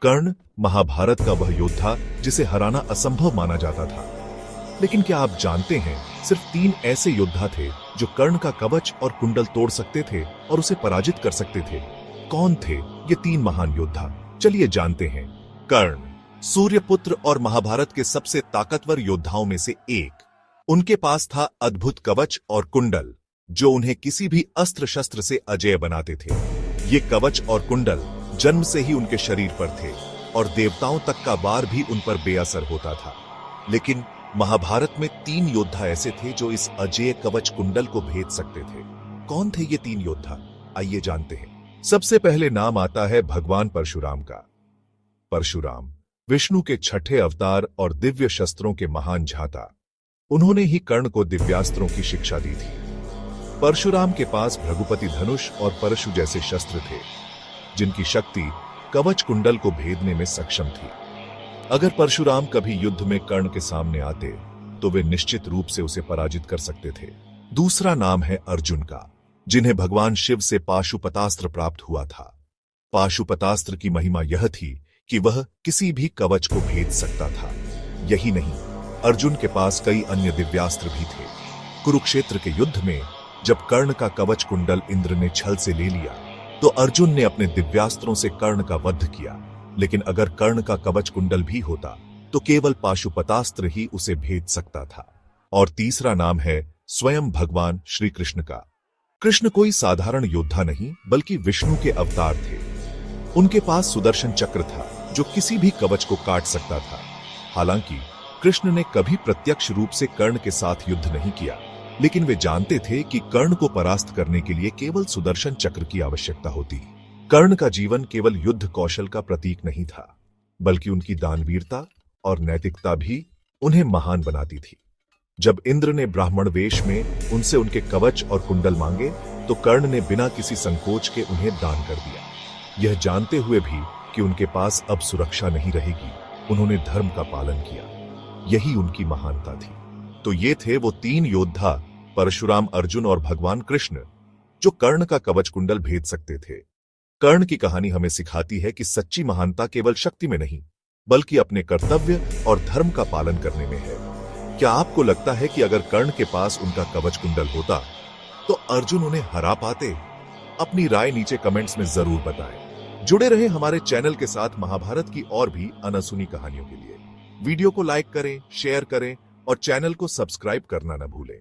कर्ण महाभारत का वह योद्धा जिसे हराना असंभव माना जाता था। लेकिन क्या आप जानते हैं, सिर्फ 3 ऐसे योद्धा थे जो कर्ण का कवच और कुंडल तोड़ सकते थे और उसे पराजित कर सकते थे। कौन थे ये 3 महान योद्धा? चलिए जानते हैं। कर्ण सूर्यपुत्र और महाभारत के सबसे ताकतवर योद्धाओं में से एक। उनके पास था अद्भुत कवच और कुंडल जो उन्हें किसी भी अस्त्र शस्त्र से अजेय बनाते थे। ये कवच और कुंडल जन्म से ही उनके शरीर पर थे और देवताओं तक का वार भी उन पर बेअसर होता था। लेकिन महाभारत में 3 योद्धा ऐसे थे जो इस अजेय कवच कुंडल को भेद सकते थे। कौन थे ये 3 योद्धा? आइए जानते हैं। सबसे पहले नाम आता है भगवान परशुराम का। परशुराम विष्णु के 6ठे अवतार और दिव्य शस्त्रों के महान झाता। उन्होंने ही कर्ण को दिव्यास्त्रों की शिक्षा दी थी। परशुराम के पास भृगुपति धनुष और परशु जैसे शस्त्र थे जिनकी शक्ति कवच कुंडल को भेदने में सक्षम थी। अगर परशुराम कभी युद्ध में कर्ण के सामने आते तो वे निश्चित रूप से उसे पराजित कर सकते थे। दूसरा नाम है अर्जुन का, जिन्हें भगवान शिव से पाशुपतास्त्र प्राप्त हुआ था। पाशुपतास्त्र की महिमा यह थी कि वह किसी भी कवच को भेद सकता था। यही नहीं, अर्जुन के पास कई अन्य दिव्यास्त्र भी थे। कुरुक्षेत्र के युद्ध में जब कर्ण का कवच कुंडल इंद्र ने छल से ले लिया तो अर्जुन ने अपने दिव्यास्त्रों से कर्ण का वध किया। लेकिन अगर कर्ण का कवच कुंडल भी होता तो केवल पाशुपतास्त्र ही उसे भेद सकता था। और तीसरा नाम है स्वयं भगवान श्री कृष्ण का। कृष्ण कोई साधारण योद्धा नहीं बल्कि विष्णु के अवतार थे। उनके पास सुदर्शन चक्र था जो किसी भी कवच को काट सकता था। हालांकि कृष्ण ने कभी प्रत्यक्ष रूप से कर्ण के साथ युद्ध नहीं किया, लेकिन वे जानते थे कि कर्ण को परास्त करने के लिए केवल सुदर्शन चक्र की आवश्यकता होती। कर्ण का जीवन केवल युद्ध कौशल का प्रतीक नहीं था, बल्कि उनकी दानवीरता और नैतिकता भी उन्हें महान बनाती थी। जब इंद्र ने ब्राह्मण वेश में उनसे उनके कवच और कुंडल मांगे तो कर्ण ने बिना किसी संकोच के उन्हें दान कर दिया। यह जानते हुए भी कि उनके पास अब सुरक्षा नहीं रहेगी, उन्होंने धर्म का पालन किया। यही उनकी महानता थी। तो ये थे वो 3 योद्धा, परशुराम, अर्जुन और भगवान कृष्ण, जो कर्ण का कवच कुंडल भेद सकते थे। कर्ण की कहानी हमें सिखाती है कि सच्ची महानता केवल शक्ति में नहीं बल्कि अपने कर्तव्य और धर्म का पालन करने में है। क्या आपको लगता है कि अगर कर्ण के पास उनका कवच कुंडल होता तो अर्जुन उन्हें हरा पाते? अपनी राय नीचे कमेंट्स में जरूर बताएं। जुड़े रहे हमारे चैनल के साथ महाभारत की और भी अनसुनी कहानियों के लिए। वीडियो को लाइक करें, शेयर करें और चैनल को सब्सक्राइब करना न भूलें।